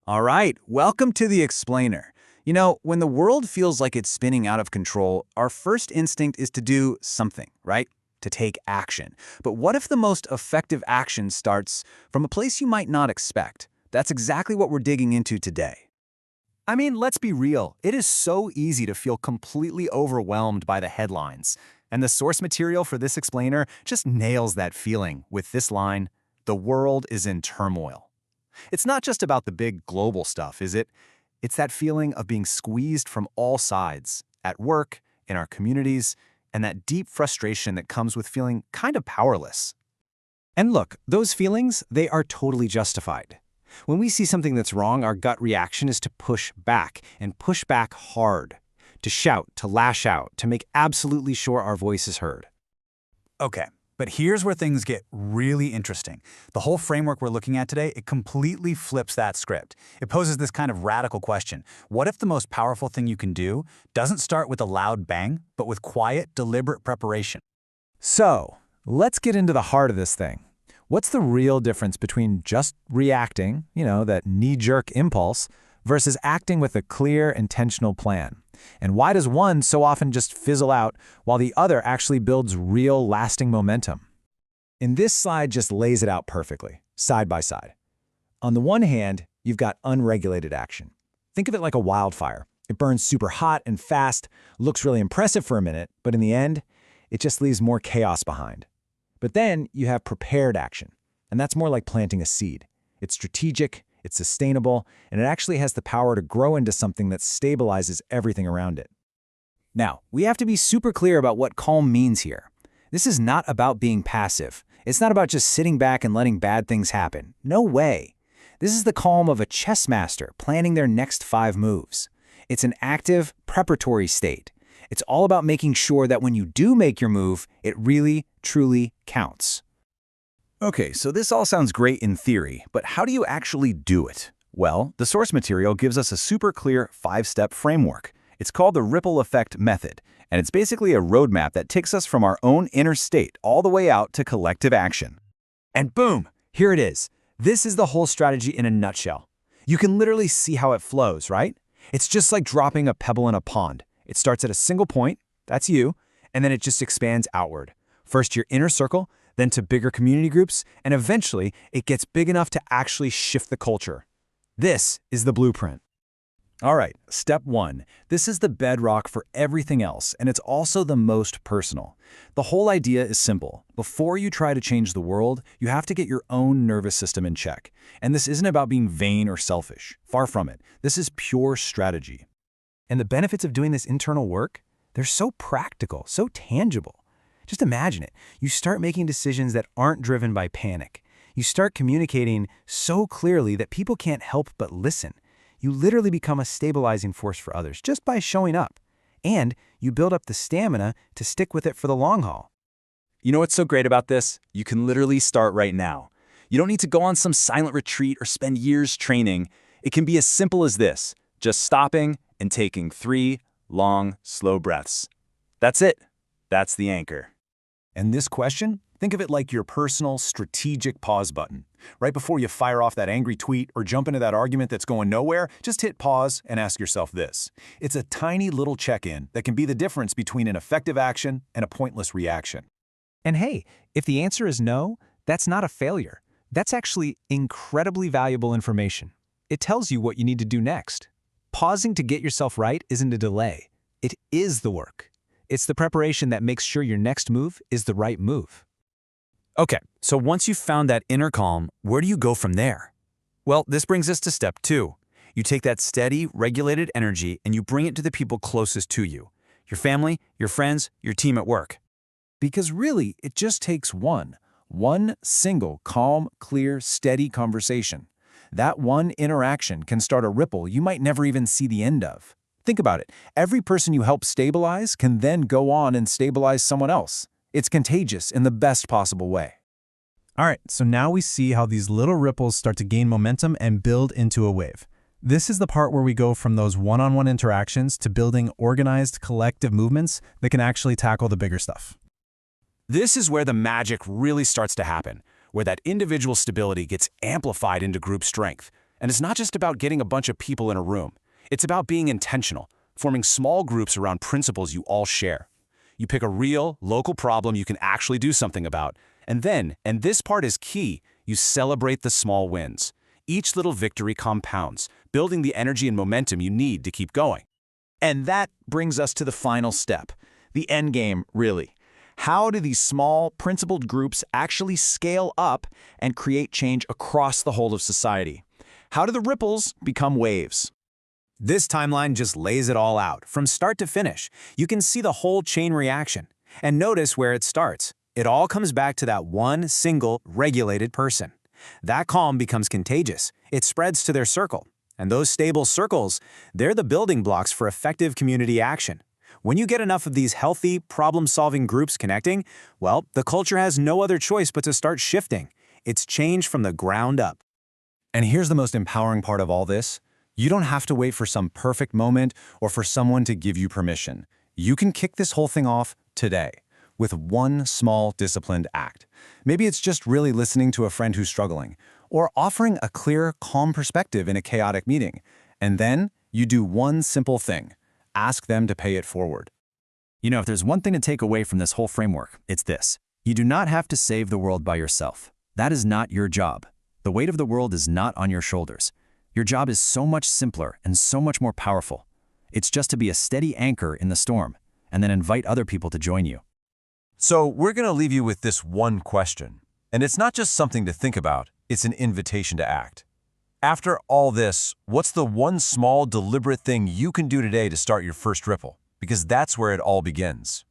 All right, welcome to The Explainer. When the world feels like it's spinning out of control, our first instinct is to do something, right? To take action. But what if the most effective action starts from a place you might not expect? That's exactly what we're digging into today. I mean, let's be real. It is so easy to feel completely overwhelmed by the headlines. And the source material for this explainer just nails that feeling with this line, "The world is in turmoil." It's not just about the big global stuff, is it? It's that feeling of being squeezed from all sides, at work, in our communities, and that deep frustration that comes with feeling kind of powerless. And look, those feelings, they are totally justified. When we see something that's wrong, our gut reaction is to push back, and push back hard. To shout, to lash out, to make absolutely sure our voice is heard. Okay, but here's where things get really interesting. The whole framework we're looking at today, it completely flips that script. It poses this kind of radical question. What if the most powerful thing you can do doesn't start with a loud bang, but with quiet, deliberate preparation? So, let's get into the heart of this thing. What's the real difference between just reacting, that knee-jerk impulse, versus acting with a clear, intentional plan? And why does one so often just fizzle out while the other actually builds real, lasting momentum? And this slide just lays it out perfectly, side by side. On the one hand, you've got unregulated action. Think of it like a wildfire. It burns super hot and fast, looks really impressive for a minute, but in the end, it just leaves more chaos behind. But then you have prepared action, and that's more like planting a seed. It's strategic, it's sustainable, and it actually has the power to grow into something that stabilizes everything around it. Now, we have to be super clear about what calm means here. This is not about being passive. It's not about just sitting back and letting bad things happen. No way. This is the calm of a chess master planning their next 5 moves. It's an active, preparatory state. It's all about making sure that when you do make your move, it really, truly counts. Okay, so this all sounds great in theory, but how do you actually do it? Well, the source material gives us a super clear 5-step framework. It's called the ripple effect method, and it's basically a roadmap that takes us from our own inner state all the way out to collective action. And boom, here it is. This is the whole strategy in a nutshell. You can literally see how it flows, right? It's just like dropping a pebble in a pond. It starts at a single point, that's you, and then it just expands outward. First to your inner circle, then to bigger community groups, and eventually it gets big enough to actually shift the culture. This is the blueprint. All right, step 1. This is the bedrock for everything else, and it's also the most personal. The whole idea is simple. Before you try to change the world, you have to get your own nervous system in check. And this isn't about being vain or selfish. Far from it. This is pure strategy. And the benefits of doing this internal work, they're so practical, so tangible. Just imagine it. You start making decisions that aren't driven by panic. You start communicating so clearly that people can't help but listen. You literally become a stabilizing force for others just by showing up. And you build up the stamina to stick with it for the long haul. You know what's so great about this? You can literally start right now. You don't need to go on some silent retreat or spend years training. It can be as simple as this, just stopping and taking 3 long, slow breaths. That's it. That's the anchor. And this question, think of it like your personal strategic pause button. Right before you fire off that angry tweet or jump into that argument that's going nowhere, just hit pause and ask yourself this. It's a tiny little check-in that can be the difference between an effective action and a pointless reaction. And hey, if the answer is no, that's not a failure. That's actually incredibly valuable information. It tells you what you need to do next. Pausing to get yourself right isn't a delay. It is the work. It's the preparation that makes sure your next move is the right move. Okay, so once you've found that inner calm, where do you go from there? Well, this brings us to step 2. You take that steady, regulated energy and you bring it to the people closest to you. Your family, your friends, your team at work. Because really, it just takes one single, calm, clear, steady conversation. That one interaction can start a ripple you might never even see the end of. Think about it. Every person you help stabilize can then go on and stabilize someone else. It's contagious in the best possible way. All right, so now we see how these little ripples start to gain momentum and build into a wave. This is the part where we go from those one-on-one interactions to building organized collective movements that can actually tackle the bigger stuff. This is where the magic really starts to happen, where that individual stability gets amplified into group strength. And it's not just about getting a bunch of people in a room. It's about being intentional, forming small groups around principles you all share. You pick a real, local problem you can actually do something about, and then, and this part is key, you celebrate the small wins. Each little victory compounds, building the energy and momentum you need to keep going. And that brings us to the final step, the end game, really. How do these small, principled groups actually scale up and create change across the whole of society? How do the ripples become waves? This timeline just lays it all out, from start to finish. You can see the whole chain reaction. And notice where it starts. It all comes back to that one single, regulated person. That calm becomes contagious. It spreads to their circle. And those stable circles, they're the building blocks for effective community action. When you get enough of these healthy, problem-solving groups connecting, well, the culture has no other choice but to start shifting. It's change from the ground up. And here's the most empowering part of all this. You don't have to wait for some perfect moment or for someone to give you permission. You can kick this whole thing off today with one small disciplined act. Maybe it's just really listening to a friend who's struggling, or offering a clear, calm perspective in a chaotic meeting. And then you do one simple thing. Ask them to pay it forward. You know, if there's one thing to take away from this whole framework, it's this. You do not have to save the world by yourself. That is not your job. The weight of the world is not on your shoulders. Your job is so much simpler and so much more powerful. It's just to be a steady anchor in the storm, and then invite other people to join you. So we're going to leave you with this one question. And it's not just something to think about, it's an invitation to act. After all this, what's the one small, deliberate thing you can do today to start your first ripple? Because that's where it all begins.